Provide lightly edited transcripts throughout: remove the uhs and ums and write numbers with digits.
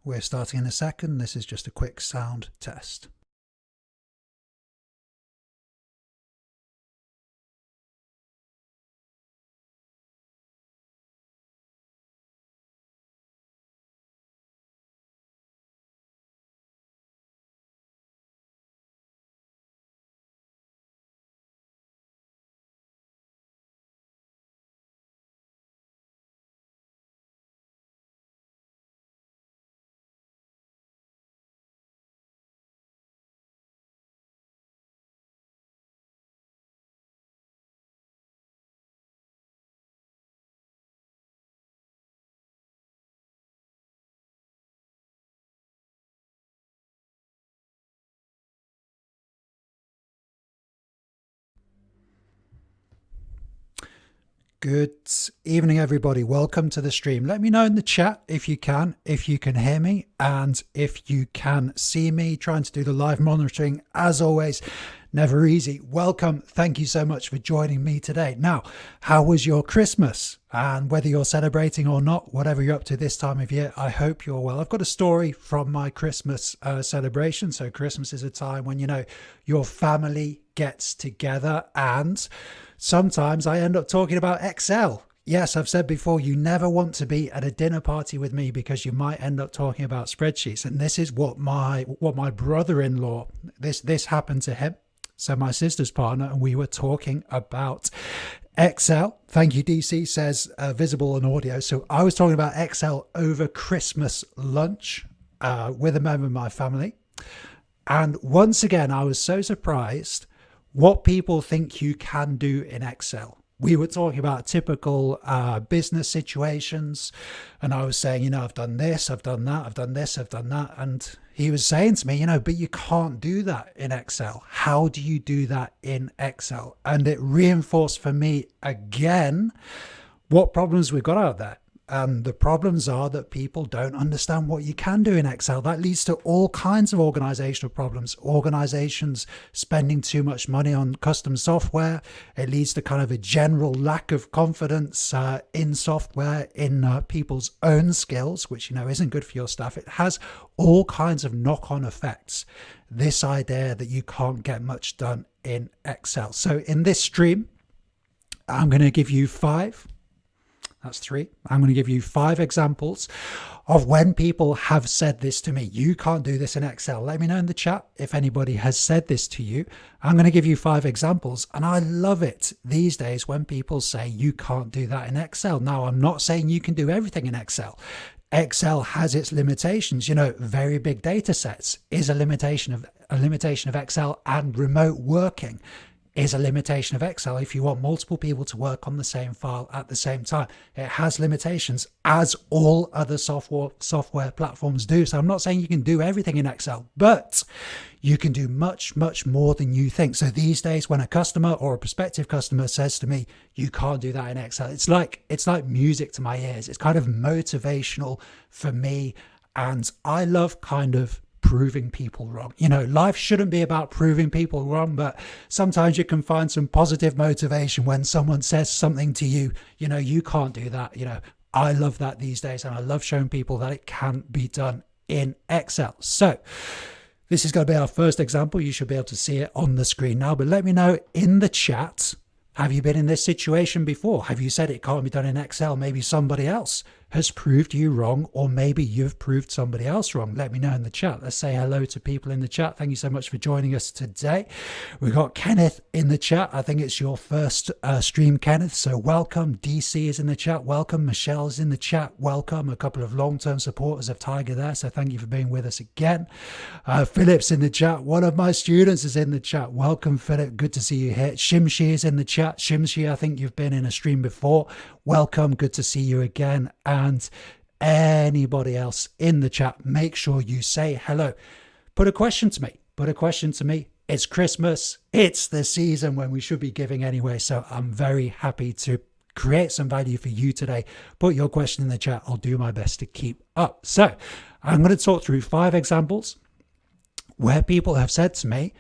We're starting in a second. This is just a quick sound test. Good evening, everybody. Welcome to the stream. Let me know in the chat if you can hear me, and if you can see me. Trying to do the live monitoring, as always, never easy. Welcome. Thank you so much for joining me today. Now, how was your Christmas? And whether you're celebrating or not, whatever you're up to this time of year, I hope you're well. I've got a story from my Christmas celebration. So Christmas is a time when, your family gets together, and sometimes I end up talking about Excel. Yes, I've said before, you never want to be at a dinner party with me because you might end up talking about spreadsheets. And this is what my brother-in-law, this happened to him. So my sister's partner, and we were talking about Excel. Thank you, DC says visible and audio. So I was talking about Excel over Christmas lunch with a member of my family. And once again, I was so surprised what people think you can do in Excel. We were talking about typical business situations, and I was saying, I've done this, I've done that, I've done this, I've done that. And he was saying to me, but you can't do that in Excel. How do you do that in Excel? And it reinforced for me again what problems we've got out there. And the problems are that people don't understand what you can do in Excel. That leads to all kinds of organizational problems. Organizations spending too much money on custom software. It leads to kind of a general lack of confidence in software, in people's own skills, which, isn't good for your staff. It has all kinds of knock-on effects. This idea that you can't get much done in Excel. So in this stream, I'm going to give you 5. That's 3. I'm going to give you 5 examples of when people have said this to me. You can't do this in Excel. Let me know in the chat if anybody has said this to you. I'm going to give you 5 examples. And I love it these days when people say you can't do that in Excel. Now, I'm not saying you can do everything in Excel. Excel has its limitations. Very big data sets is a limitation of Excel, and remote working is a limitation of Excel. If you want multiple people to work on the same file at the same time, it has limitations, as all other software platforms do. So I'm not saying you can do everything in Excel, but you can do much, much more than you think. So these days, when a customer or a prospective customer says to me, you can't do that in Excel, it's like music to my ears. It's kind of motivational for me. And I love kind of proving people wrong. Life shouldn't be about proving people wrong, but sometimes you can find some positive motivation when someone says something to you, you can't do that. I love that these days, and I love showing people that it can be done in Excel. So this is going to be our first example. You should be able to see it on the screen now, but let me know in the chat, have you been in this situation before? Have you said it can't be done in Excel? Maybe somebody else has proved you wrong, or maybe you've proved somebody else wrong. Let me know in the chat. Let's say hello to people in the chat. Thank you so much for joining us today. We've got Kenneth in the chat. I think it's your first stream, Kenneth, so welcome. DC is in the chat. Welcome. Michelle's in the chat. Welcome. A couple of long-term supporters of Tiger there, so thank you for being with us again. Philip's in the chat. One of my students is in the chat. Welcome, Philip. Good to see you here. Shimshi is in the chat. Shimshi, I think you've been in a stream before. Welcome. Good to see you again. And anybody else in the chat, make sure you say hello. Put a question to me. It's Christmas. It's the season when we should be giving anyway. So I'm very happy to create some value for you today. Put your question in the chat. I'll do my best to keep up. So I'm going to talk through 5 examples where people have said to me,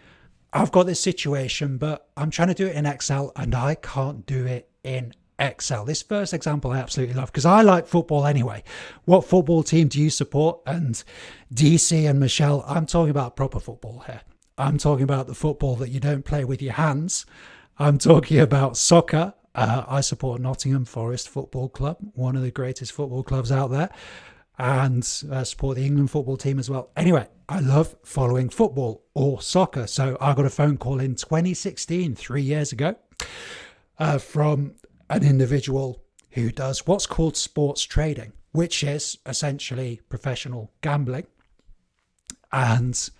I've got this situation, but I'm trying to do it in Excel and I can't do it in Excel. This first example I absolutely love because I like football anyway. What football team do you support? And DC and Michelle, I'm talking about proper football here. I'm talking about the football that you don't play with your hands. I'm talking about soccer. I support Nottingham Forest Football Club, one of the greatest football clubs out there, and support the England football team as well. Anyway, I love following football or soccer. So I got a phone call in 2016, 3 years ago, from an individual who does what's called sports trading, which is essentially professional gambling. And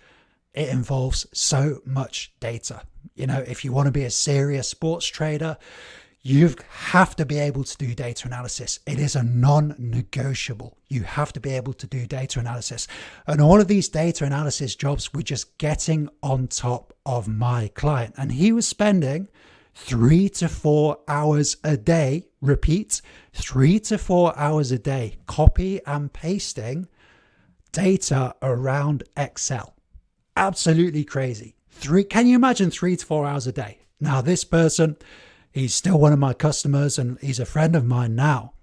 it involves so much data. You know, if you want to be a serious sports trader, you have to be able to do data analysis. It is a non-negotiable. You have to be able to do data analysis. And all of these data analysis jobs were just getting on top of my client. And he was spending 3 to 4 hours a day, repeat, 3 to 4 hours a day, copy and pasting data around Excel. Absolutely crazy. Can you imagine 3 to 4 hours a day? Now, this person, he's still one of my customers and he's a friend of mine now.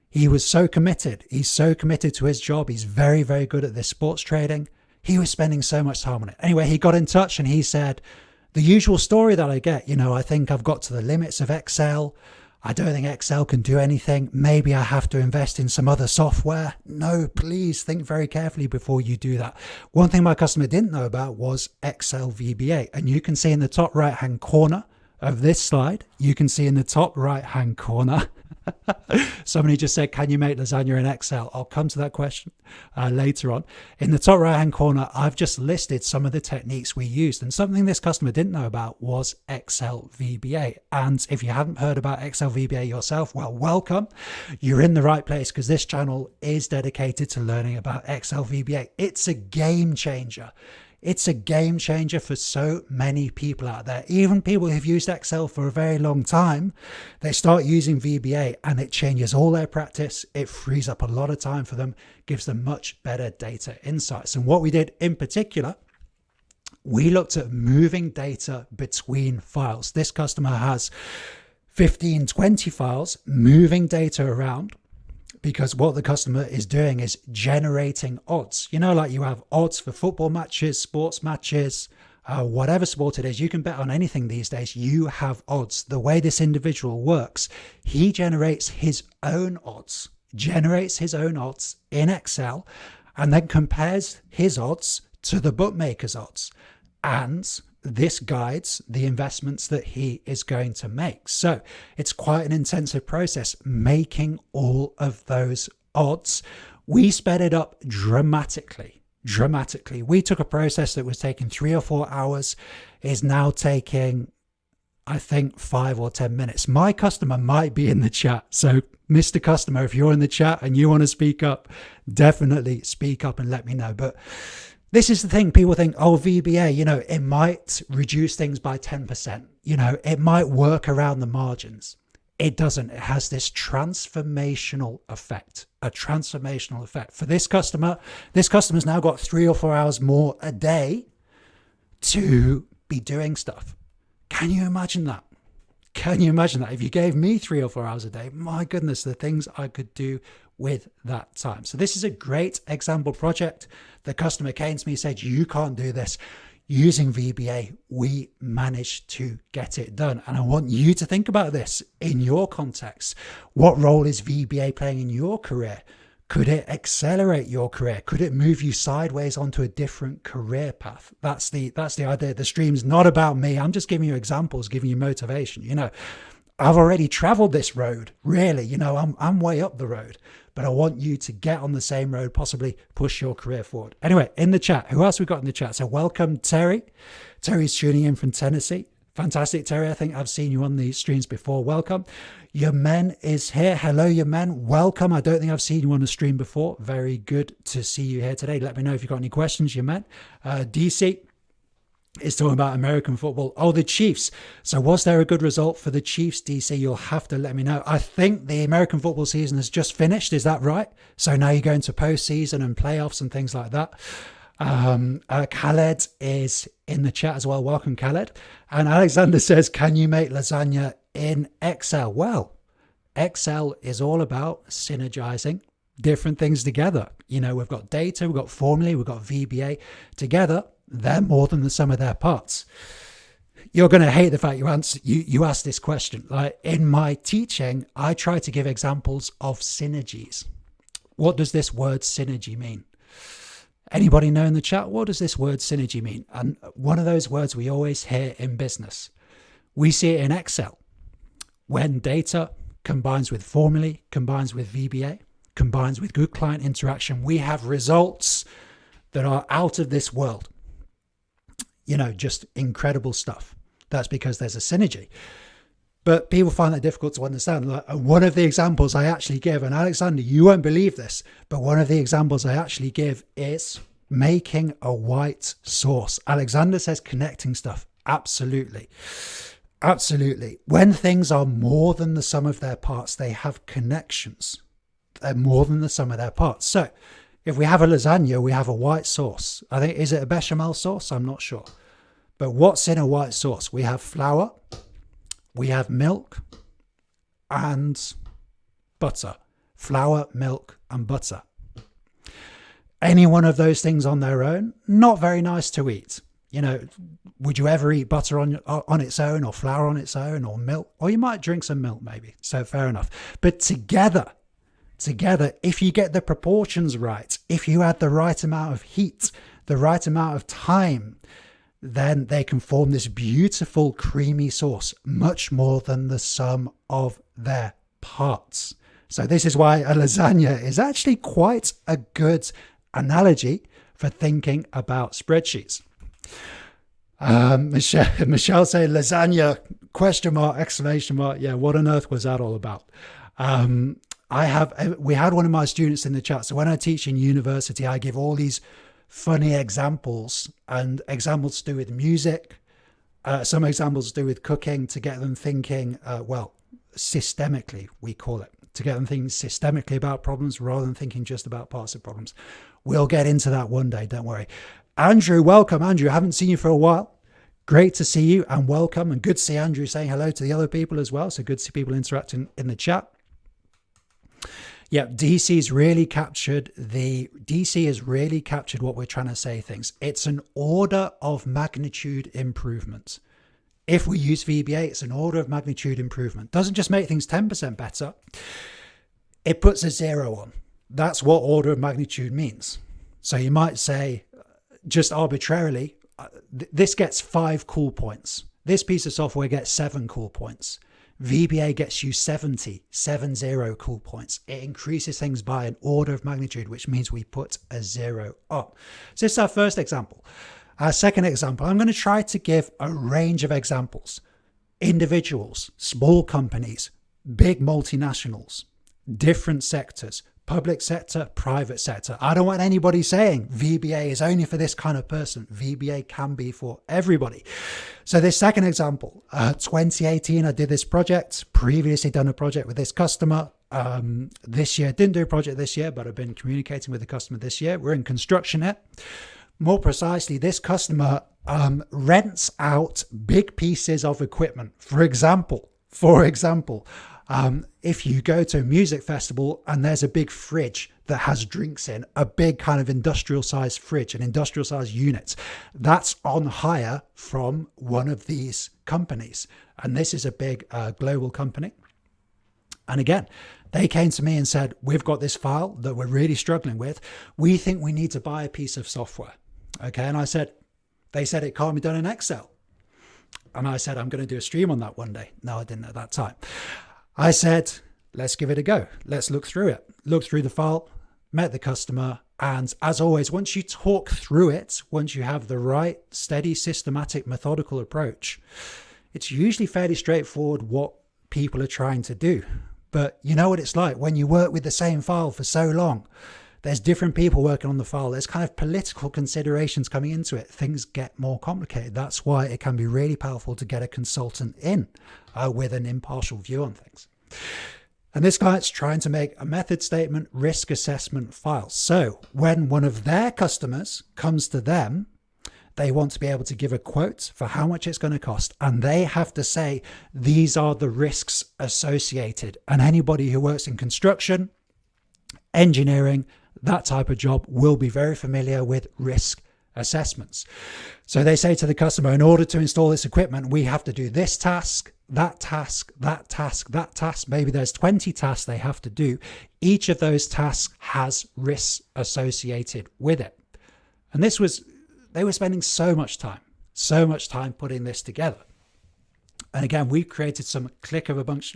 He was so committed. He's so committed to his job. He's very, very good at this sports trading. He was spending so much time on it. Anyway, he got in touch and he said, the usual story that I get, you know, I think I've got to the limits of Excel. I don't think Excel can do anything. Maybe I have to invest in some other software. No, please think very carefully before you do that. One thing my customer didn't know about was Excel VBA. And you can see in the top right-hand corner of this slide, you can see in the top right-hand corner, somebody just said, can you make lasagna in Excel? I'll come to that question later on. In the top right-hand corner, I've just listed some of the techniques we used. And something this customer didn't know about was Excel VBA. And if you haven't heard about Excel VBA yourself, well, welcome. You're in the right place because this channel is dedicated to learning about Excel VBA. It's a game changer. It's a game changer for so many people out there. Even people who've used Excel for a very long time, they start using VBA and it changes all their practice. It frees up a lot of time for them, gives them much better data insights. And what we did in particular, we looked at moving data between files. This customer has 15, 20 files, moving data around. Because what the customer is doing is generating odds. You know, like you have odds for football matches, sports matches, whatever sport it is. You can bet on anything these days. You have odds. The way this individual works, he generates his own odds, in Excel, and then compares his odds to the bookmaker's odds. And this guides the investments that he is going to make. So it's quite an intensive process making all of those odds. We sped it up dramatically. We took a process that was taking 3 or 4 hours, is now taking, I think, 5 or 10 minutes. My customer might be in the chat. So Mr. Customer, if you're in the chat and you want to speak up, definitely speak up and let me know. But this is the thing. People think, oh, VBA, you know, it might reduce things by 10%. You know, it might work around the margins. It doesn't. It has this transformational effect, a transformational effect. For this customer's now got 3 or 4 hours more a day to be doing stuff. Can you imagine that? Can you imagine that? If you gave me 3 or 4 hours a day, my goodness, the things I could do with that time. So this is a great example project. The customer came to me and said, you can't do this. Using VBA, we managed to get it done. And I want you to think about this in your context. What role is VBA playing in your career? Could it accelerate your career? Could it move you sideways onto a different career path? That's the idea. The stream's not about me. I'm just giving you examples, giving you motivation. You know, I've already traveled this road, really. You know, I'm way up the road, but I want you to get on the same road, possibly push your career forward. Anyway, in the chat, who else we got in the chat? So welcome, Terry. Terry's tuning in from Tennessee. Fantastic, Terry. I think I've seen you on the streams before. Welcome. Yemen is here. Hello, Yemen. Welcome. I don't think I've seen you on the stream before. Very good to see you here today. Let me know if you've got any questions, Yemen. DC is talking about American football. Oh, the Chiefs. So was there a good result for the Chiefs, DC? You'll have to let me know. I think the American football season has just finished. Is that right? So now you're going to postseason and playoffs and things like that. Khaled is in the chat as well. Welcome, Khaled. And Alexander says, can you make lasagna in Excel? Well, Excel is all about synergizing different things together. You know, we've got data, we've got formulae, we've got VBA. Together, they're more than the sum of their parts. You're going to hate the fact you asked this question. Like in my teaching, I try to give examples of synergies. What does this word synergy mean? Anybody know in the chat, what does this word synergy mean? And one of those words we always hear in business. We see it in Excel. When data combines with formulae, combines with VBA, combines with good client interaction, we have results that are out of this world. You know, just incredible stuff. That's because there's a synergy. But people find that difficult to understand. Like one of the examples I actually give, and Alexander, you won't believe this, but one of the examples I actually give is making a white sauce. Alexander says connecting stuff. Absolutely. Absolutely. When things are more than the sum of their parts, they have connections. They're more than the sum of their parts. So if we have a lasagna, we have a white sauce. I think, is it a bechamel sauce? I'm not sure. But what's in a white sauce? We have flour, we have milk, and butter. Flour, milk, and butter. Any one of those things on their own, not very nice to eat. You know, would you ever eat butter on its own, or flour on its own, or milk? Or you might drink some milk maybe. So fair enough. But together, if you get the proportions right, if you add the right amount of heat, the right amount of time, then they can form this beautiful creamy sauce, much more than the sum of their parts. So this is why a lasagna is actually quite a good analogy for thinking about spreadsheets. Michelle said lasagna, question mark, exclamation mark. Yeah, what on earth was that all about? We had one of my students in the chat. So when I teach in university, I give all these funny examples, and examples to do with music, some examples to do with cooking, to get them thinking, systemically, we call it, to get them thinking systemically about problems rather than thinking just about parts of problems. We'll get into that one day, don't worry. Andrew, welcome. Andrew, haven't seen you for a while. Great to see you and welcome, and good to see Andrew saying hello to the other people as well. So good to see people interacting in the chat. Yeah, DC has really captured what we're trying to say things. It's an order of magnitude improvement. If we use VBA, it's an order of magnitude improvement. Doesn't just make things 10% better. It puts a 0 on. That's what order of magnitude means. So you might say, just arbitrarily, this gets 5 cool points. This piece of software gets 7 cool points. VBA gets you 70 cool points. It increases things by an order of magnitude, which means we put a 0 up. So this is our first example. Our second example, I'm going to try to give a range of examples. Individuals, small companies, big multinationals, different sectors, public sector, private sector. I don't want anybody saying VBA is only for this kind of person. VBA can be for everybody. So this second example, 2018, I did this project, previously done a project with this customer. This year, didn't do a project this year, but I've been communicating with the customer this year. We're in construction here. More precisely, this customer rents out big pieces of equipment. For example, if you go to a music festival and there's a big fridge that has drinks in, a big kind of industrial sized fridge, an industrial sized unit, that's on hire from one of these companies. And this is a big global company. And again, they came to me and said, we've got this file that we're really struggling with. We think we need to buy a piece of software. Okay. And they said it can't be done in Excel. And I said, I'm going to do a stream on that one day. No, I didn't at that time. I said, let's give it a go. Let's look through it. Look through the file, met the customer. And as always, once you talk through it, once you have the right, steady, systematic, methodical approach, it's usually fairly straightforward what people are trying to do. But you know what it's like when you work with the same file for so long. There's different people working on the file. There's kind of political considerations coming into it. Things get more complicated. That's why it can be really powerful to get a consultant in with an impartial view on things. And this client's trying to make a method statement risk assessment file. So when one of their customers comes to them, They want to be able to give a quote for how much it's going to cost. And they have to say, these are the risks associated. And anybody who works in construction, engineering, that type of job will be very familiar with risk assessments. So they say to the customer, in order to install this equipment, we have to do this task, that task, that task, that task. Maybe there's 20 tasks they have to do. Each of those tasks has risks associated with it. And they were spending so much time putting this together. And again, we've created some click of a button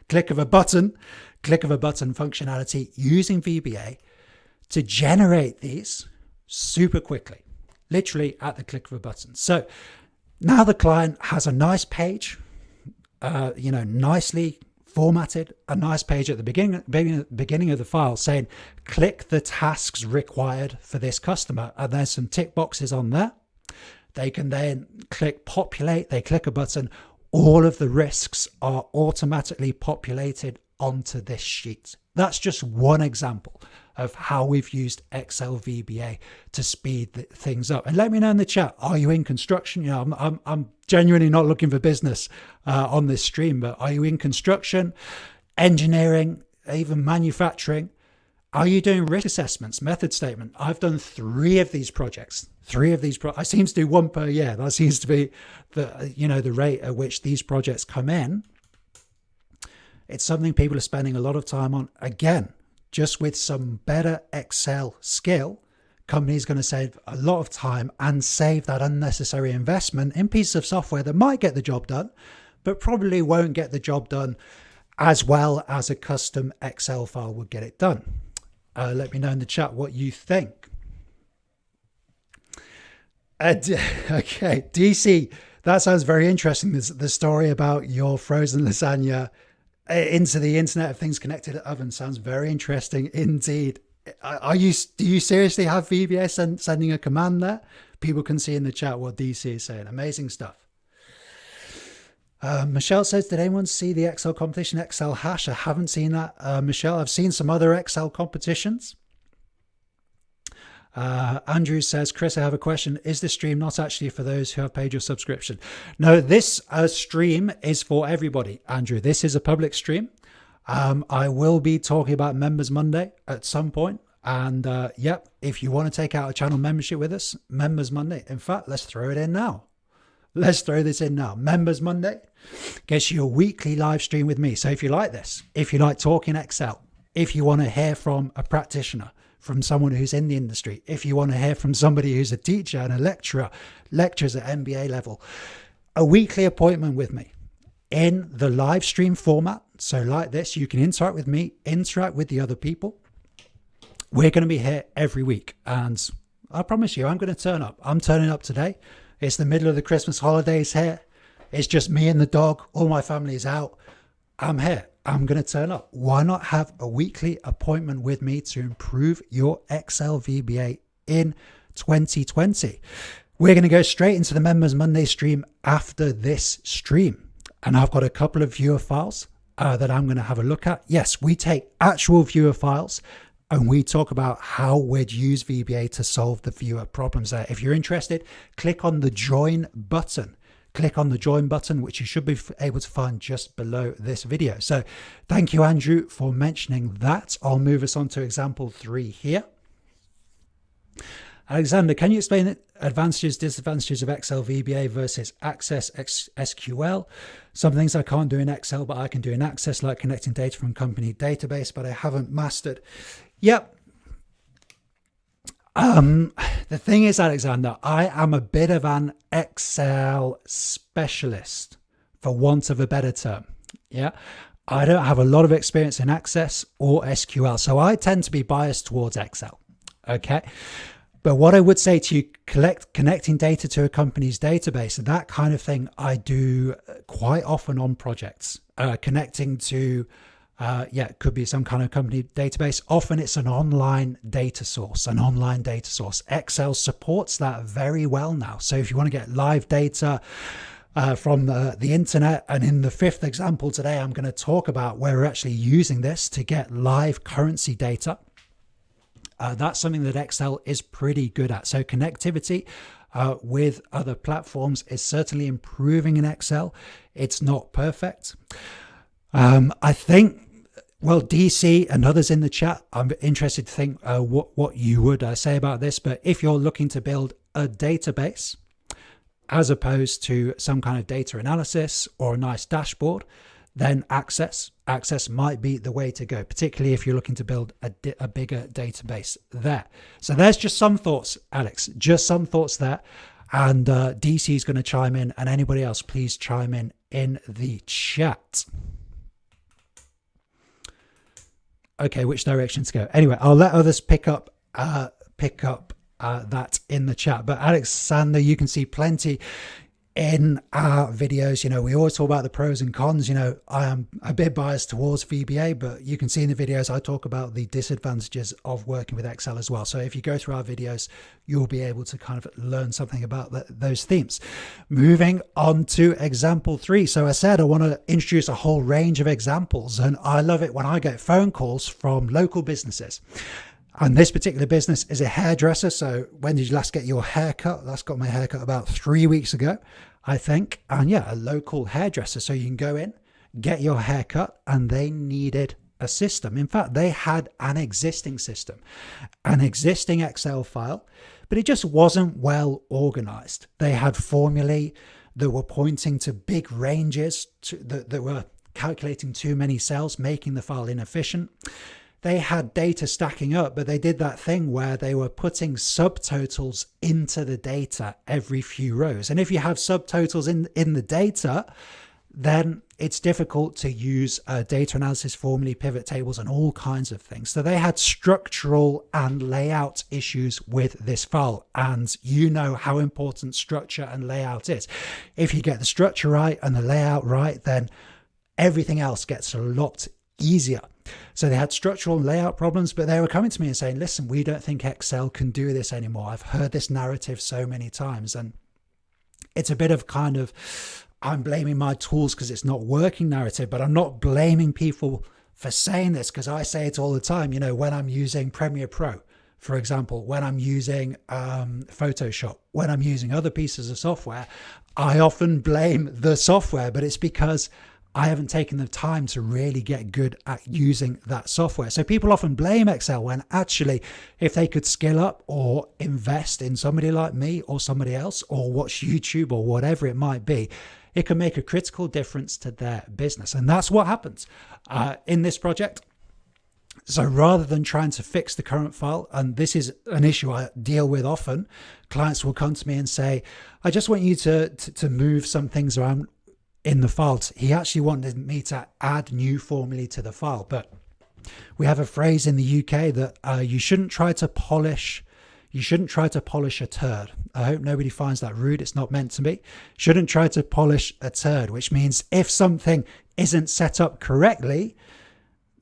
functionality using VBA to generate these super quickly, literally at the click of a button. So now the client has a nice page, nicely formatted, a nice page at the beginning of the file saying, click the tasks required for this customer. And there's some tick boxes on there. They can then click populate, they click a button. All of the risks are automatically populated onto this sheet. That's just one example of how we've used Excel VBA to speed things up. And let me know in the chat, are you in construction? I'm genuinely not looking for business on this stream, but are you in construction, engineering, even manufacturing? Are you doing risk assessments, method statement? I've done 3 of these projects. I seem to do 1 per year. That seems to be the rate at which these projects come in. It's something people are spending a lot of time on. Again, just with some better Excel skill, companies going to save a lot of time and save that unnecessary investment in pieces of software that might get the job done, but probably won't get the job done as well as a custom Excel file would get it done. Let me know in the chat what you think. Okay, DC, that sounds very interesting. The story about your frozen lasagna into the Internet of Things connected oven sounds very interesting indeed. Do you seriously have VBA sending a command there? People can see in the chat what DC is saying. Amazing stuff. Michelle says, did anyone see the Excel competition, Excel Hash? I haven't seen that, Michelle. I've seen some other Excel competitions. Andrew says, Chris, I have a question. Is this stream not actually for those who have paid your subscription? No, this stream is for everybody, Andrew. This is a public stream. I will be talking about Members Monday at some point. And yep, if you want to take out a channel membership with us, Members Monday. In fact, let's throw it in now. Let's throw this in now. Members Monday gets you a weekly live stream with me. So if you like this, if you like talking Excel, if you want to hear from a practitioner, from someone who's in the industry, if you want to hear from somebody who's a teacher and a lecturer, lectures at MBA level, a weekly appointment with me in the live stream format. So like this, you can interact with me, interact with the other people. We're going to be here every week. And I promise you, I'm going to turn up. I'm turning up today. It's the middle of the Christmas holidays here. It's just me and the dog. All my family is out. I'm here. I'm going to turn up. Why not have a weekly appointment with me to improve your Excel VBA in 2020? We're going to go straight into the Members Monday stream after this stream. And I've got a couple of viewer files that I'm going to have a look at. Yes, we take actual viewer files and we talk about how we'd use VBA to solve the viewer problems there. If you're interested, click on the join button. Click on the join button, which you should be able to find just below this video. So thank you, Andrew, for mentioning that. I'll move us on to example 3 here. Alexander, can you explain the advantages, disadvantages of Excel VBA versus Access SQL? Some things I can't do in Excel, but I can do in Access, like connecting data from company database, but I haven't mastered. Yep. The thing is, Alexander, I am a bit of an Excel specialist, for want of a better term. Yeah. I don't have a lot of experience in Access or SQL, so I tend to be biased towards Excel. Okay. But what I would say to you, connecting data to a company's database, that kind of thing I do quite often on projects, connecting to it could be some kind of company database. Often it's an online data source, Excel supports that very well now. So if you want to get live data from the internet, and in the 5th example today, I'm going to talk about where we're actually using this to get live currency data. That's something that Excel is pretty good at. So connectivity, with other platforms. It's certainly improving in Excel. It's not perfect. I think, well, DC and others in the chat, I'm interested to think what you would say about this. But if you're looking to build a database as opposed to some kind of data analysis or a nice dashboard, then Access might be the way to go, particularly if you're looking to build a bigger database there. So there's just some thoughts, Alex, just some thoughts there. And DC is going to chime in, and anybody else, please chime in the chat. Okay, which direction to go? Anyway, I'll let others pick up that in the chat. But Alexander, you can see plenty in our videos. You know, we always talk about the pros and cons. You know, I am a bit biased towards VBA, but you can see in the videos I talk about the disadvantages of working with Excel as well. So if you go through our videos, you'll be able to kind of learn something about those themes. Moving on to example 3. So I said I want to introduce a whole range of examples, and I love it when I get phone calls from local businesses. And this particular business is a hairdresser. So when did you last get your haircut? Last got my haircut about 3 weeks ago, I think. And yeah, a local hairdresser. So you can go in, get your haircut, and they needed a system. In fact, they had an existing system, an existing Excel file, but it just wasn't well organized. They had formulae that were pointing to big ranges that were calculating too many cells, making the file inefficient. They had data stacking up, but they did that thing where they were putting subtotals into the data every few rows. And if you have subtotals in the data, then it's difficult to use data analysis formulae, pivot tables, and all kinds of things. So they had structural and layout issues with this file. And you know how important structure and layout is. If you get the structure right and the layout right, then everything else gets a lot easier. So they had structural and layout problems, but they were coming to me and saying, listen, we don't think Excel can do this anymore. I've heard this narrative so many times. And it's a bit of kind of, I'm blaming my tools because it's not working narrative, but I'm not blaming people for saying this, because I say it all the time. You know, when I'm using Premiere Pro, for example, when I'm using Photoshop, when I'm using other pieces of software, I often blame the software, but it's because I haven't taken the time to really get good at using that software. So people often blame Excel when actually, if they could skill up or invest in somebody like me or somebody else, or watch YouTube or whatever it might be, it can make a critical difference to their business. And that's what happens in this project. So rather than trying to fix the current file, and this is an issue I deal with often, clients will come to me and say, I just want you to move some things around in the files. He actually wanted me to add new formulae to the file, but we have a phrase in the UK that you shouldn't try to polish a turd. I hope nobody finds that rude. It's not meant to be. Shouldn't try to polish a turd, which means if something isn't set up correctly,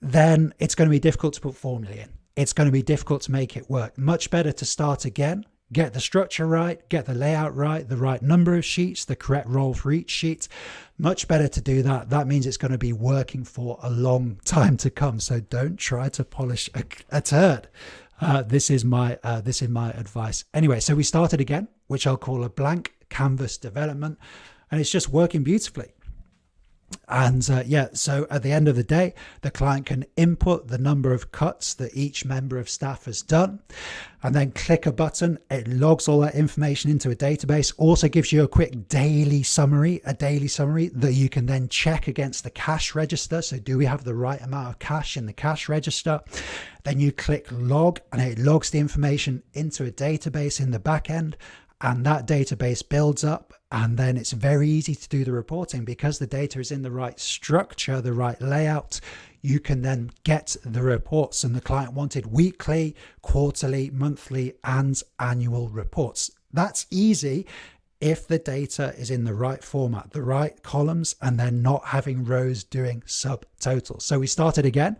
then it's going to be difficult to put formulae in. It's going to be difficult to make it work. Much better to start again, get the structure right, get the layout right, the right number of sheets, the correct role for each sheet. Much better to do that. That means it's going to be working for a long time to come. So don't try to polish a turd. This is my advice. Anyway, so we started again, which I'll call a blank canvas development, and it's just working beautifully. And so at the end of the day, the client can input the number of cuts that each member of staff has done, and then click a button. It logs all that information into a database, also gives you a quick daily summary that you can then check against the cash register. So do we have the right amount of cash in the cash register? Then you click log, and it logs the information into a database in the back end, and that database builds up. And then it's very easy to do the reporting because the data is in the right structure, the right layout. You can then get the reports, and the client wanted weekly, quarterly, monthly, and annual reports. That's easy if the data is in the right format, the right columns, and then not having rows doing subtotals. So we started again,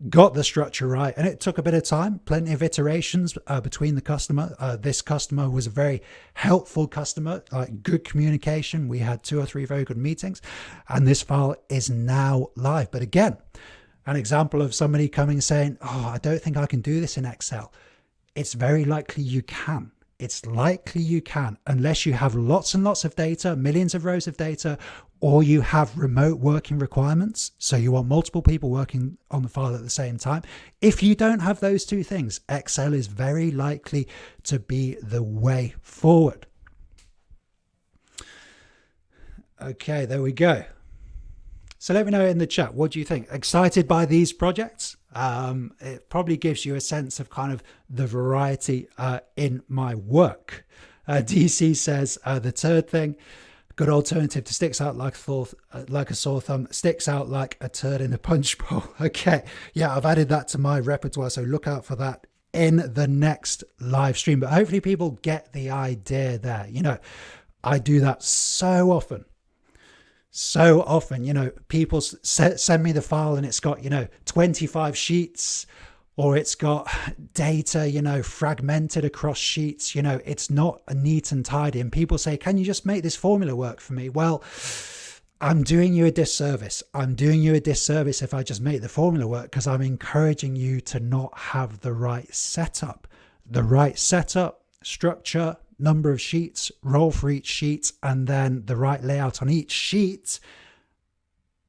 got the structure right, and it took a bit of time, plenty of iterations between the customer. This customer was a very helpful customer, like good communication. We had 2 or 3 very good meetings, and this file is now live. But again, an example of somebody coming saying, oh, I don't think I can do this in Excel. It's very likely you can. It's likely you can, unless you have lots and lots of data, millions of rows of data, or you have remote working requirements. So you want multiple people working on the file at the same time. If you don't have those two things, Excel is very likely to be the way forward. Okay, there we go. So let me know in the chat, what do you think? Excited by these projects? It probably gives you a sense of kind of the variety in my work. DC says the third thing, good alternative to sticks out like a sore thumb, sticks out like a turd in a punch bowl. Okay, yeah, I've added that to my repertoire, so look out for that in the next live stream. But hopefully people get the idea there. You know, I do that so often. So often, you know, people send me the file and it's got, 25 sheets, or it's got data, fragmented across sheets. It's not neat and tidy. And people say, can you just make this formula work for me? Well, I'm doing you a disservice. I'm doing you a disservice if I just make the formula work, because I'm encouraging you to not have the right setup. The right setup, structure, number of sheets, role for each sheet, and then the right layout on each sheet.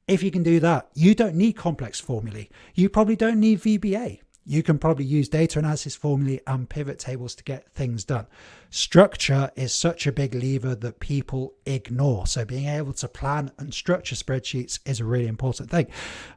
If you can do that, you don't need complex formulae. You probably don't need VBA. You can probably use data analysis formulae and pivot tables to get things done. Structure is such a big lever that people ignore. So being able to plan and structure spreadsheets is a really important thing.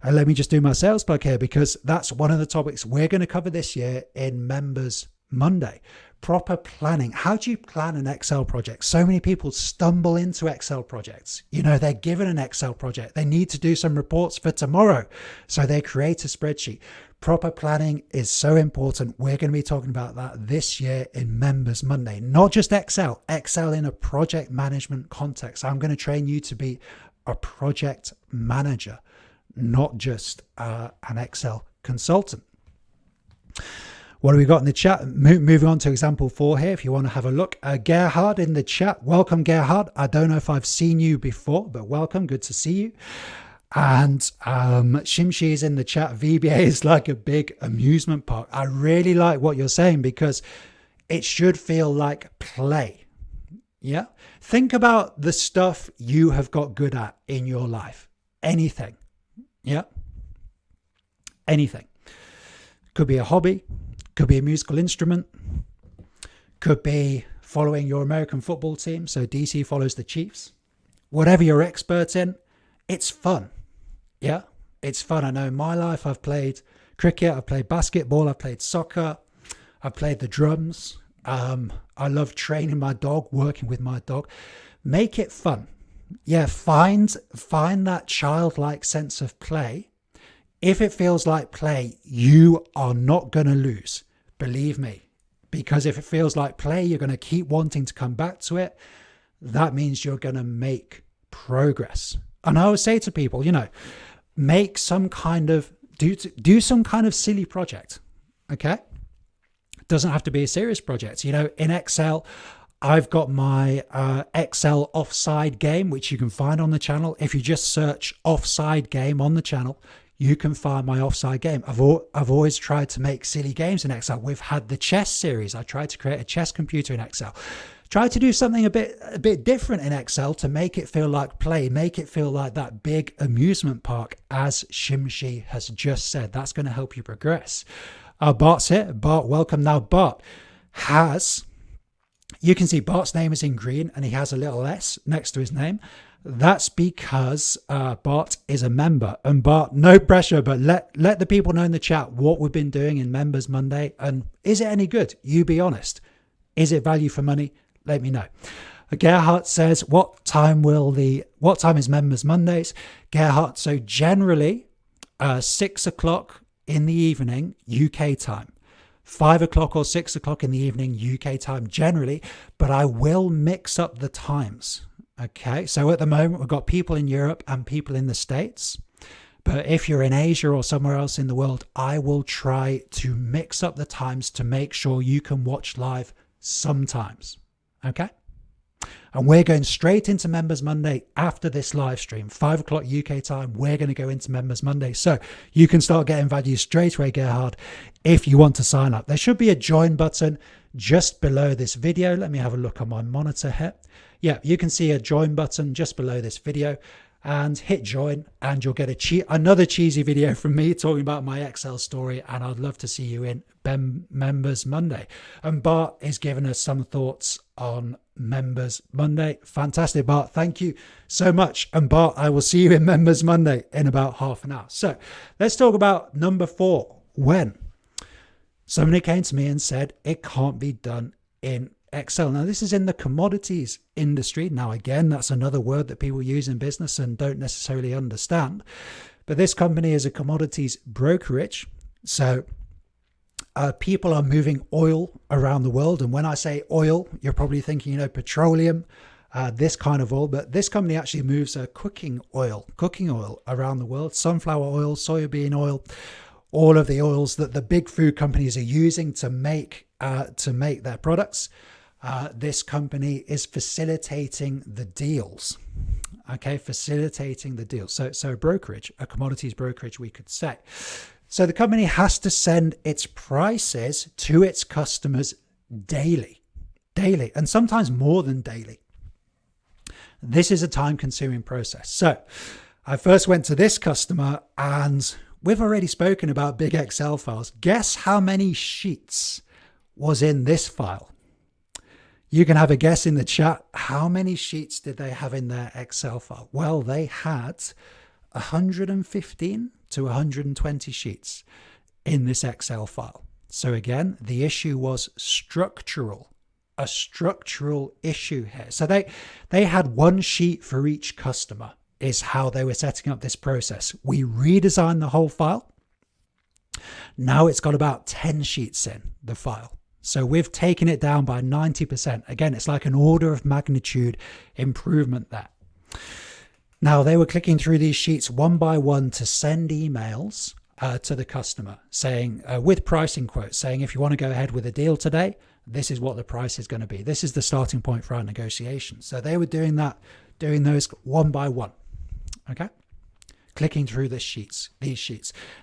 And let me just do my sales plug here, because that's one of the topics we're going to cover this year in Members Monday. Proper planning. How do you plan an Excel project? So many people stumble into Excel projects. They're given an Excel project. They need to do some reports for tomorrow. So they create a spreadsheet. Proper planning is so important. We're going to be talking about that this year in Members Monday. Not just Excel in a project management context. I'm going to train you to be a project manager, not just an Excel consultant. What have we got in the chat? Moving on to example 4 here, if you want to have a look. Gerhard in the chat. Welcome, Gerhard. I don't know if I've seen you before, but welcome. Good to see you. And Shimshi is in the chat. VBA is like a big amusement park. I really like what you're saying, because it should feel like play. Yeah. Think about the stuff you have got good at in your life. Anything. Yeah. Anything. Could be a hobby. Could be a musical instrument, could be following your American football team. So DC follows the Chiefs. Whatever you're expert in, it's fun. Yeah, it's fun. I know in my life, I've played cricket, I've played basketball, I've played soccer, I've played the drums. I love training my dog, working with my dog. Make it fun. Yeah, find that childlike sense of play. If it feels like play, you are not going to lose. Believe me, because if it feels like play, you're going to keep wanting to come back to it. That means you're going to make progress. And I always say to people, make some kind of, do some kind of silly project. Okay. It doesn't have to be a serious project. In Excel, I've got my Excel offside game, which you can find on the channel. If you just search offside game on the channel, you can find my offside game. I've always tried to make silly games in Excel. We've had the chess series. I tried to create a chess computer in Excel. Try to do something a bit different in Excel to make it feel like play, make it feel like that big amusement park, as Shimshi has just said. That's going to help you progress. Bart's here. Bart, welcome. Now, Bart you can see Bart's name is in green and he has a little S next to his name. That's because Bart is a member. And Bart, no pressure, but let the people know in the chat what we've been doing in Members Monday. And is it any good? You be honest. Is it value for money? Let me know. Gerhard says, what time is Members Mondays? Gerhard, so generally 6 o'clock in the evening, UK time. 5 o'clock or 6 o'clock in the evening, UK time generally, but I will mix up the times. Okay, so at the moment, we've got people in Europe and people in the States. But if you're in Asia or somewhere else in the world, I will try to mix up the times to make sure you can watch live sometimes. Okay? And we're going straight into Members Monday after this live stream. 5 o'clock UK time, we're going to go into Members Monday. So you can start getting value straight away, Gerhard, if you want to sign up. There should be a join button just below this video. Let me have a look on my monitor here. Yeah, you can see a join button just below this video, and hit join, and you'll get another cheesy video from me talking about my Excel story. And I'd love to see you in Members Monday. And Bart is giving us some thoughts on Members Monday. Fantastic, Bart. Thank you so much. And Bart, I will see you in Members Monday in about half an hour. So let's talk about number 4. When somebody came to me and said it can't be done in Excel. Now, this is in the commodities industry. Now, again, that's another word that people use in business and don't necessarily understand. But this company is a commodities brokerage. So people are moving oil around the world. And when I say oil, you're probably thinking, petroleum, this kind of oil. But this company actually moves cooking oil around the world. Sunflower oil, soybean oil, all of the oils that the big food companies are using to make their products. This company is facilitating the deals. Okay, facilitating the deals. So a brokerage, a commodities brokerage, we could say. So the company has to send its prices to its customers daily, and sometimes more than daily. This is a time-consuming process. So I first went to this customer, and we've already spoken about big Excel files. Guess how many sheets was in this file? You can have a guess in the chat. How many sheets did they have in their Excel file? Well, they had 115 to 120 sheets in this Excel file. So again, the issue was structural, a structural issue here. So they had one sheet for each customer is how they were setting up this process. We redesigned the whole file. Now it's got about 10 sheets in the file. So we've taken it down by 90%. Again, it's like an order of magnitude improvement there. Now they were clicking through these sheets one by one to send emails to the customer saying, with pricing quotes, saying, if you want to go ahead with a deal today, this is what the price is going to be. This is the starting point for our negotiation. So they were doing those one by one. Okay. Clicking through these sheets.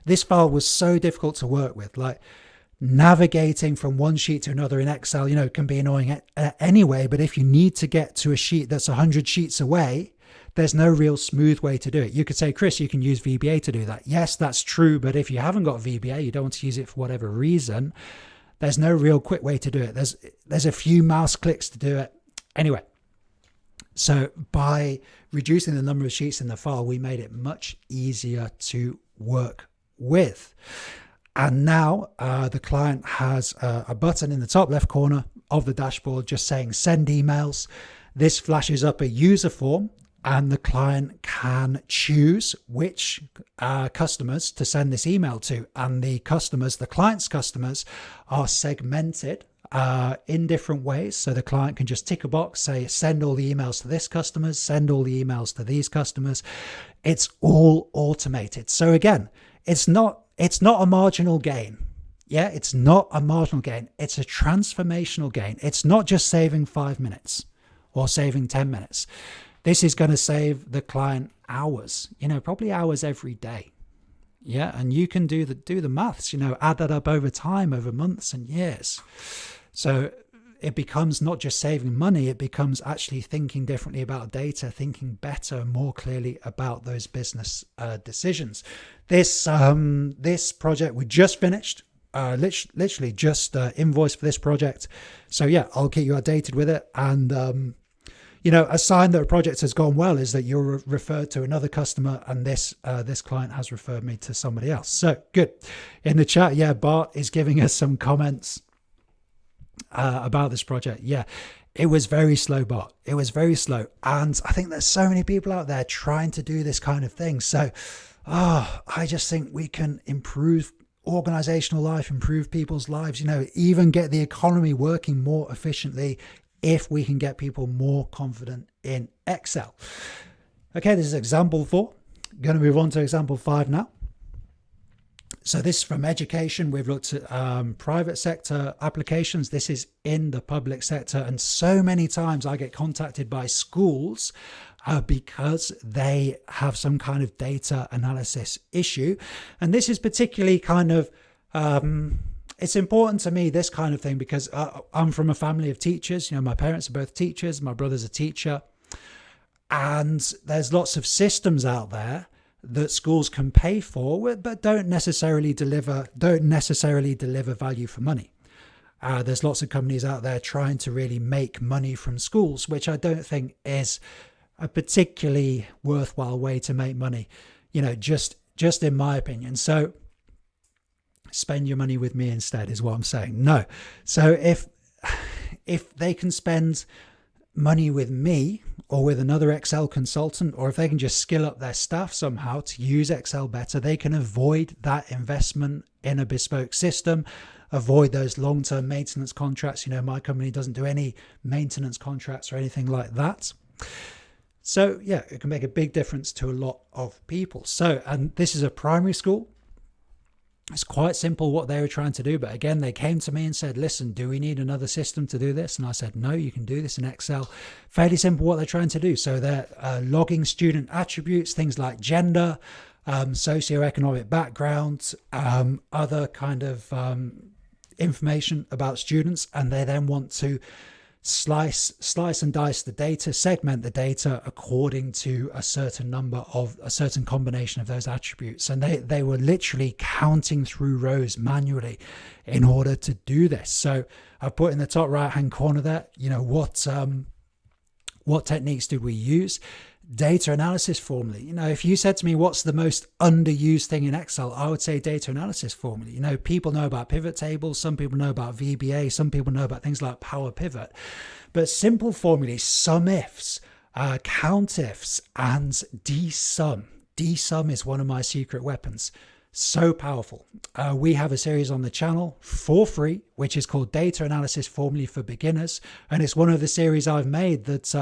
This file was so difficult to work with. Like, navigating from one sheet to another in Excel, can be annoying anyway. But if you need to get to a sheet that's 100 sheets away, there's no real smooth way to do it. You could say, Chris, you can use VBA to do that. Yes, that's true. But if you haven't got VBA, you don't want to use it for whatever reason, there's no real quick way to do it. There's a few mouse clicks to do it. Anyway, so by reducing the number of sheets in the file, we made it much easier to work with. And now the client has a button in the top left corner of the dashboard just saying send emails. This flashes up a user form, and the client can choose which customers to send this email to. And the client's customers are segmented in different ways. So the client can just tick a box, say send all the emails to this customer, send all the emails to these customers. It's all automated. So again, it's not a marginal gain. Yeah, it's not a marginal gain. It's a transformational gain. It's not just saving 5 minutes or saving 10 minutes. This is going to save the client hours, probably hours every day. Yeah, and you can do the maths, add that up over time, over months and years. So it becomes not just saving money, it becomes actually thinking differently about data, thinking better, more clearly about those business decisions. This project we just finished, literally just invoiced for this project. So yeah, I'll keep you updated with it. And a sign that a project has gone well is that you're referred to another customer, and this client has referred me to somebody else. So good. In the chat, yeah, Bart is giving us some comments about this project. Yeah, it was very slow, Bart. It was very slow. And I think there's so many people out there trying to do this kind of thing. So I just think we can improve organizational life, improve people's lives, even get the economy working more efficiently if we can get people more confident in Excel. Okay, this is example 4. I'm going to move on to example 5 now. So this is from education. We've looked at private sector applications. This is in the public sector. And so many times I get contacted by schools because they have some kind of data analysis issue. And this is particularly kind of it's important to me, this kind of thing, because I'm from a family of teachers. My parents are both teachers. My brother's a teacher. And there's lots of systems out there that schools can pay for, but don't necessarily deliver value for money. There's lots of companies out there trying to really make money from schools, which I don't think is a particularly worthwhile way to make money, just in my opinion. So spend your money with me instead is what I'm saying. No. So if they can spend money with me or with another Excel consultant, or if they can just skill up their staff somehow to use Excel better, they can avoid that investment in a bespoke system, avoid those long-term maintenance contracts. My company doesn't do any maintenance contracts or anything like that. So yeah, it can make a big difference to a lot of people. So, and this is a primary school. It's quite simple what they were trying to do. But again, they came to me and said, listen, do we need another system to do this? And I said, no, you can do this in Excel. Fairly simple what they're trying to do. So they're logging student attributes, things like gender, socioeconomic background, other kind of information about students. And they then want to slice and dice the data, segment the data according to a certain combination of those attributes. And they were literally counting through rows manually in order to do this. So I've put in the top right hand corner there, what techniques did we use? Data analysis formula. If you said to me, what's the most underused thing in Excel, I would say data analysis formula. People know about pivot tables, some people know about VBA, some people know about things like power pivot, but simple formulas, sum ifs, count ifs, and dsum. Dsum is one of my secret weapons. So powerful. We have a series on the channel for free, which is called Data Analysis Formula for Beginners. And it's one of the series I've made that,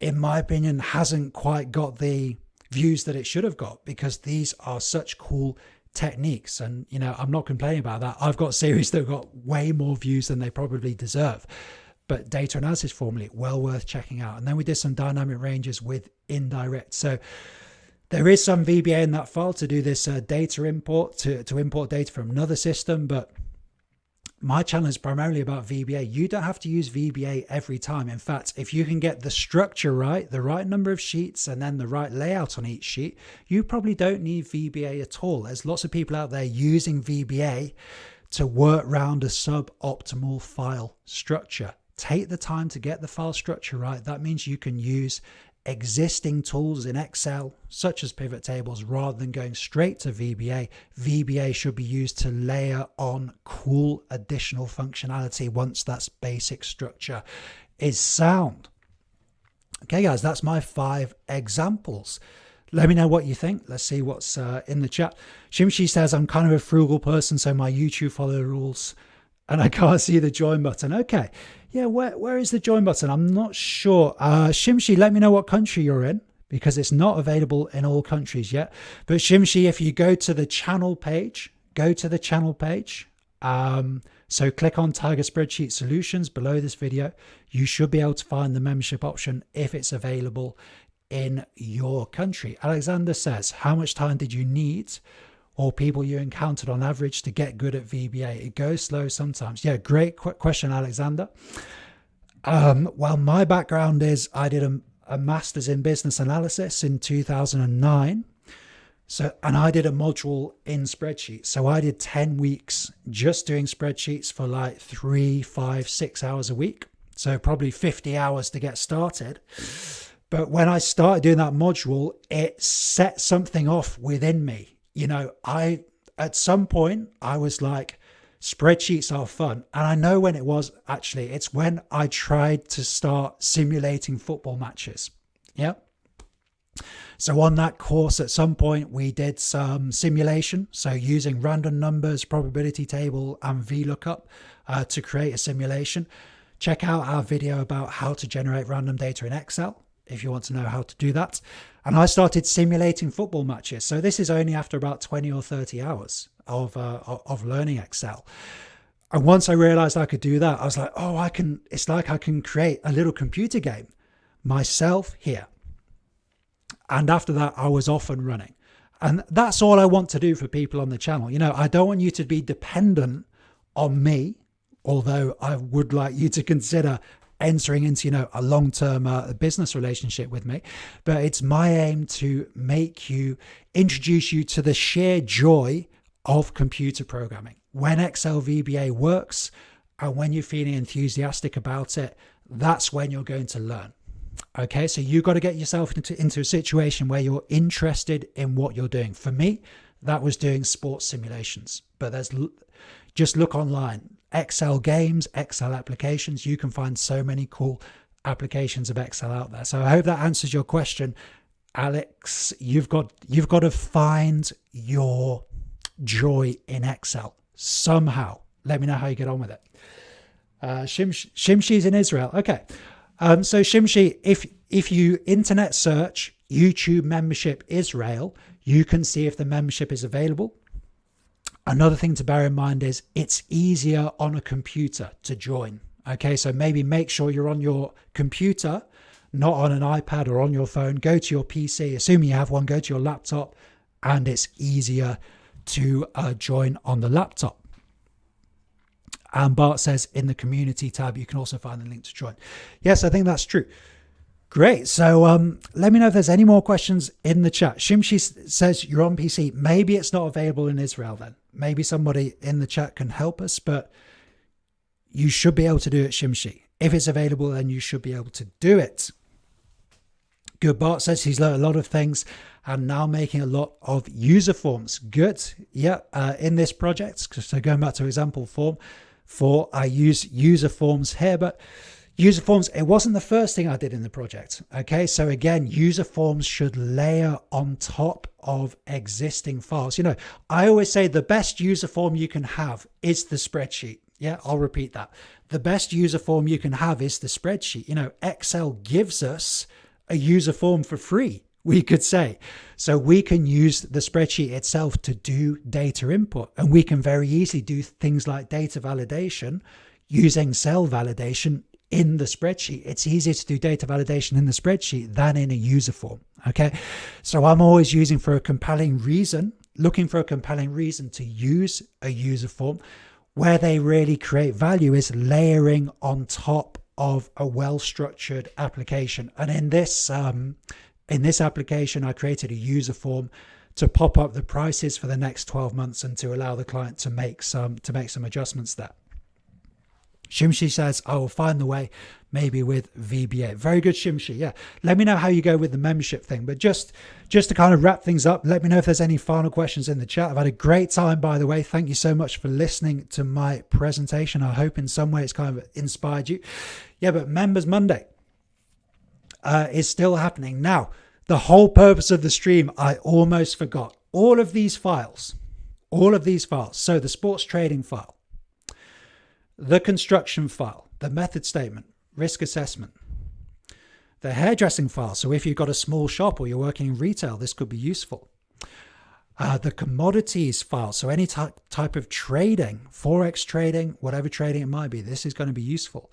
in my opinion, hasn't quite got the views that it should have got, because these are such cool techniques. And, I'm not complaining about that. I've got series that have got way more views than they probably deserve. But data analysis formula, well worth checking out. And then we did some dynamic ranges with Indirect. So there is some VBA in that file to do this data import, to import data from another system. But my channel is primarily about VBA. You don't have to use VBA every time. In fact, if you can get the structure right, the right number of sheets, and then the right layout on each sheet, you probably don't need VBA at all. There's lots of people out there using VBA to work around a suboptimal file structure. Take the time to get the file structure right. That means you can use existing tools in Excel, such as pivot tables, rather than going straight to VBA. VBA should be used to layer on cool additional functionality once that basic structure is sound. Okay, guys, that's my 5 examples. Let me know what you think. Let's see what's in the chat. Shimshi says, I'm kind of a frugal person, so my YouTube follow the rules and I can't see the join button. Okay. Yeah, where is the join button? I'm not sure. Shimshi, let me know what country you're in, because it's not available in all countries yet. But Shimshi, if you go to the channel page, so click on Tiger Spreadsheet Solutions below this video. You should be able to find the membership option if it's available in your country. Alexander says, how much time did you need or people you encountered on average to get good at VBA? It goes slow sometimes. Yeah, great question, Alexander. Well, my background is I did a master's in business analysis in 2009. And I did a module in spreadsheets. So I did 10 weeks just doing spreadsheets for like 3, 5, 6 hours a week. So probably 50 hours to get started. But when I started doing that module, it set something off within me. At some point I was like, spreadsheets are fun. And I know when it was, actually. It's when I tried to start simulating football matches. Yeah. So on that course, at some point we did some simulation. So using random numbers, probability table, and VLOOKUP to create a simulation. Check out our video about how to generate random data in Excel if you want to know how to do that. And I started simulating football matches. So this is only after about 20 or 30 hours of learning Excel. And once I realized I could do that, I was like, oh, it's like I can create a little computer game myself here. And after that, I was off and running. And that's all I want to do for people on the channel. I don't want you to be dependent on me, although I would like you to consider entering into, a long-term business relationship with me. But it's my aim to introduce you to the sheer joy of computer programming. When Excel VBA works and when you're feeling enthusiastic about it, that's when you're going to learn. Okay, so you've got to get yourself into a situation where you're interested in what you're doing. For me, that was doing sports simulations, but just look online. Excel games, Excel applications, you can find so many cool applications of Excel out there. So I hope that answers your question, Alex. You've got to find your joy in Excel somehow. Let me know how you get on with it. Shimshi's in Israel. Okay. So Shimshi, if you internet search YouTube membership Israel, you can see if the membership is available. Another thing to bear in mind is it's easier on a computer to join. Okay, so maybe make sure you're on your computer, not on an iPad or on your phone. Go to your PC, assuming you have one, go to your laptop, and it's easier to join on the laptop. And Bart says in the community tab, you can also find the link to join. Yes, I think that's true. Great. So let me know if there's any more questions in the chat. Shimshi says you're on PC. Maybe it's not available in Israel then. Maybe somebody in the chat can help us, but you should be able to do it, Shimshi. If it's available, then you should be able to do it. Good. Bart says he's learned a lot of things and now making a lot of user forms. Good. Yeah. In this project, so going back to example form 4, I use user forms here, but user forms, it wasn't the first thing I did in the project. Okay, so again, user forms should layer on top of existing files. I always say the best user form you can have is the spreadsheet. Yeah, I'll repeat that. The best user form you can have is the spreadsheet. Excel gives us a user form for free, we could say. So we can use the spreadsheet itself to do data input, and we can very easily do things like data validation using cell validation in the spreadsheet. It's easier to do data validation in the spreadsheet than in a user form. Okay, so I'm always looking for a compelling reason to use a user form. Where they really create value is layering on top of a well-structured application. And in this application, I created a user form to pop up the prices for the next 12 months and to allow the client to make some adjustments there. Shimshi says, I will find the way, maybe with VBA. Very good, Shimshi. Yeah. Let me know how you go with the membership thing. But just to kind of wrap things up, let me know if there's any final questions in the chat. I've had a great time, by the way. Thank you so much for listening to my presentation. I hope in some way it's kind of inspired you. Yeah, but Members Monday is still happening. Now, the whole purpose of the stream, I almost forgot. All of these files. So the sports trading file, the construction file, the method statement, risk assessment, the hairdressing file. So if you've got a small shop or you're working in retail, this could be useful. The commodities file. So any type of trading, Forex trading, whatever trading it might be, this is going to be useful.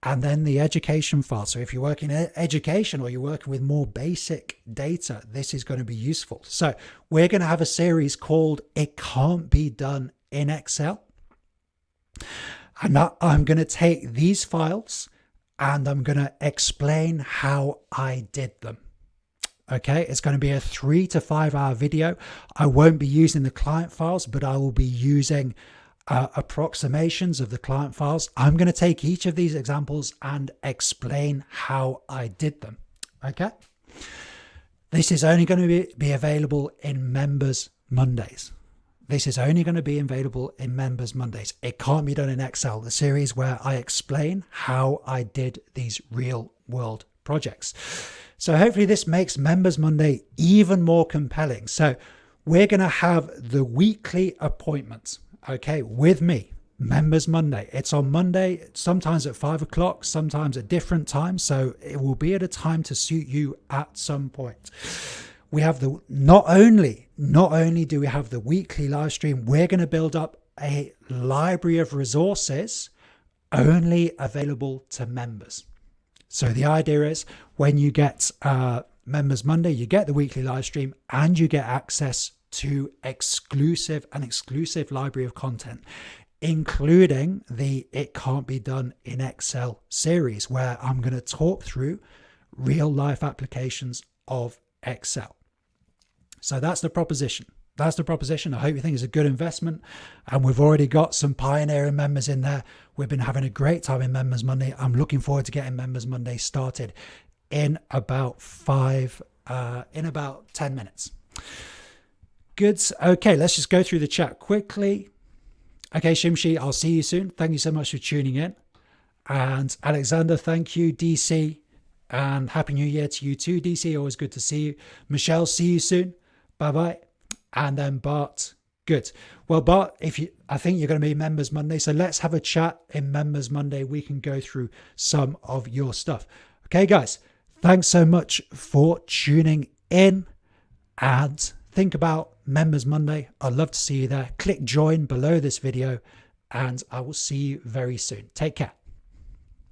And then the education file. So if you're working in education or you're working with more basic data, this is going to be useful. So we're going to have a series called It Can't Be Done in Excel. And I'm going to take these files and I'm going to explain how I did them. Okay, it's going to be a 3 to 5 hour video. I won't be using the client files, but I will be using approximations of the client files. I'm going to take each of these examples and explain how I did them. Okay, this is only going to be available in Members Mondays. This is only going to be available in Members Mondays. It can't be done in Excel, the series where I explain how I did these real world projects. So hopefully this makes Members Monday even more compelling. So we're going to have the weekly appointments, okay, with me, Members Monday. It's on Monday, sometimes at 5 o'clock, sometimes at different times. So it will be at a time to suit you at some point. We have the not only do we have the weekly live stream, we're going to build up a library of resources only available to members. So the idea is when you get Members Monday, you get the weekly live stream and you get access to exclusive library of content. including the It Can't Be Done in Excel series, where I'm going to talk through real life applications of Excel. So that's the proposition. That's the proposition. I hope you think it's a good investment. And we've already got some pioneering members in there. We've been having a great time in Members Monday. I'm looking forward to getting Members Monday started in about 10 minutes. Good. Okay, let's just go through the chat quickly. Okay, Shimshi, I'll see you soon. Thank you so much for tuning in. And Alexander, thank you. DC, and Happy New Year to you too, DC. Always good to see you. Michelle, see you soon. Bye-bye. And then Bart, good. Well, Bart, I think you're going to be Members Monday, so let's have a chat in Members Monday. We can go through some of your stuff. Okay, guys, thanks so much for tuning in, and think about Members Monday. I'd love to see you there. Click join below this video, and I will see you very soon. Take care.